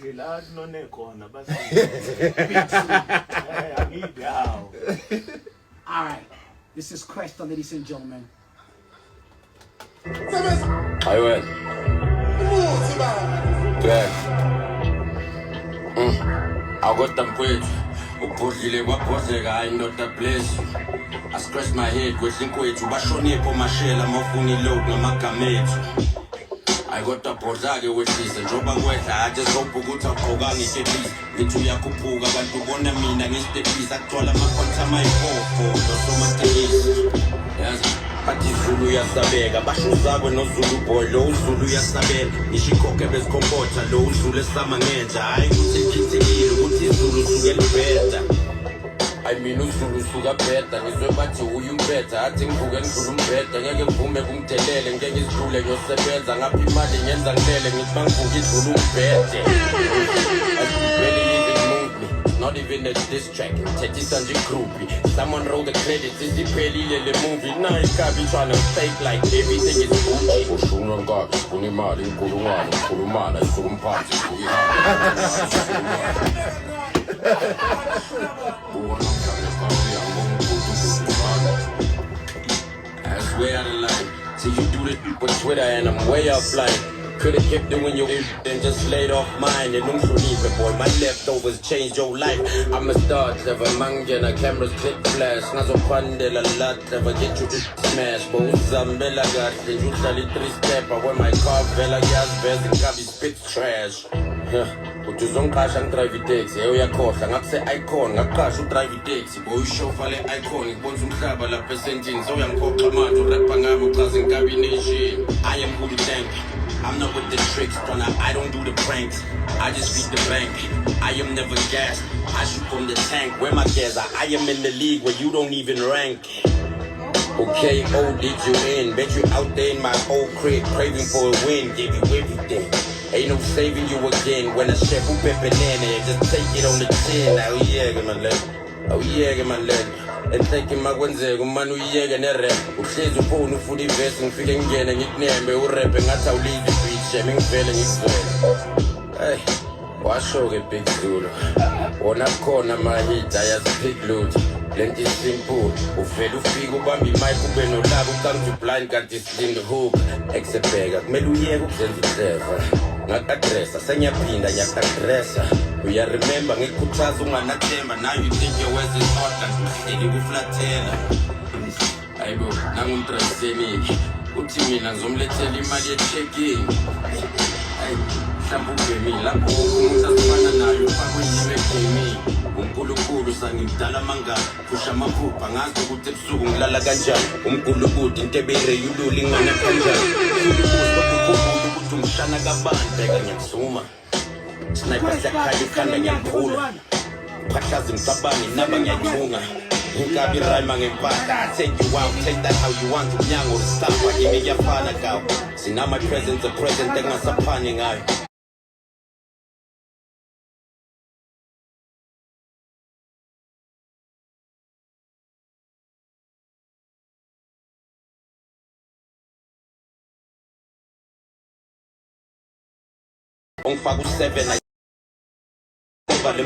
Alright, this is Kwesta, ladies and gentlemen. I went. Yeah. I got them quick. I not a place. I scratch my head with the quick. Bashoni for my shell. I'm off on the load. No makamate. I got a Porzage with this and Joba West. I just hope we go to Pogani Ketis. Into Yakupuga, but to Bonamina is the piece. I told him I want my for so much. Yes. Ati Zulu ya sabega, basho zabo no Zulu boy, lo Zulu ya sabega. Nishikoke bez kombota, lo Zulu sama ngenja. Hayi kuthi kithi ukuthi Zulu sukela beta. I mean Zulu suka beta, ngizwe bathi uyumbeta, athi ngivuke ngidlula umbeta, ngeke ngivume kumdelele, ngeke ngizidlule ngiyosebenza, ngapha imali ngenza ngilele, ngithi bangivuke idlula umbete. Not even a diss track, Teddy Sanji groupie. Someone wrote the credits, it's the Pelile movie. Now you can't be trying to fake like everything is Gucci. Ushunanga, Unimali, Kurumana, Kurumana, Sumpati, I swear the line. See you do this with Twitter and I'm way offline. Could've kept doing your and just laid off mine. And boy, my leftovers changed your life. I'm a star, clever manga, cameras click flash. Nazo pandela lot, never get you to smash. But Zambella got the usually 3-step. I wear my car, Vela gas, bells, and Gabi spits trash. But you don't crash and drive it taxi. Oh, yeah, course, and I say icon, I crash and drive it taxi. Boy, you show for the icon, it wants some trouble, a percentage. So I'm called Kamado, Rapangamo, cousin combination. I am who you think. I'm not with the tricks, I don't do the pranks. I just beat the bank. I am never gassed. I shoot from the tank. Where my gas are? I am in the league where you don't even rank. Okay, oh, did you in? Bet you out there in my old crib, craving for a win. Give you everything. Ain't no saving you again. When a chef who pep banana, just take it on the chin. Oh yeah, get my leg. Oh yeah, get my leg. And taking my Wednesday, Manu Yega Nere, who says a phone for the vest and feeling again and it name, or rapping at our lead the beach, shaming, failing his way. Hey, wash over big Zulu. On a corner, my heat, I have big loot. Plenty simple, who fed to figure Bambi Michael Beno Lago come to blind, got this in the hook. Except Pega, Meluye, send the server. Not address, I send your pin, I have to dress. We are remember, we put us on a chamber. Now you think your West is hot and you will flat tail. I go, now I'm trying to me. Utimina, some little immediate checking. I shampoo me, Lapo, Mutasana, you fucking making me. Umkulukudu sang Talamanga, Pushamapu, Pangas, Utepsu, Lala Ganja, Umkulukud, Intebere, you do Lingana Kanja. Shanagaban, begging and Suma. Sniper Zakari Kanda and Pula. Pachas in Sabani, Nabang and Tunga. Hinkabi Raimang and Bata. Take you out, take that how you want to young or stop. Give me your father cow. See now my presence a present, take us a panning eye. On Fagu 7, I over the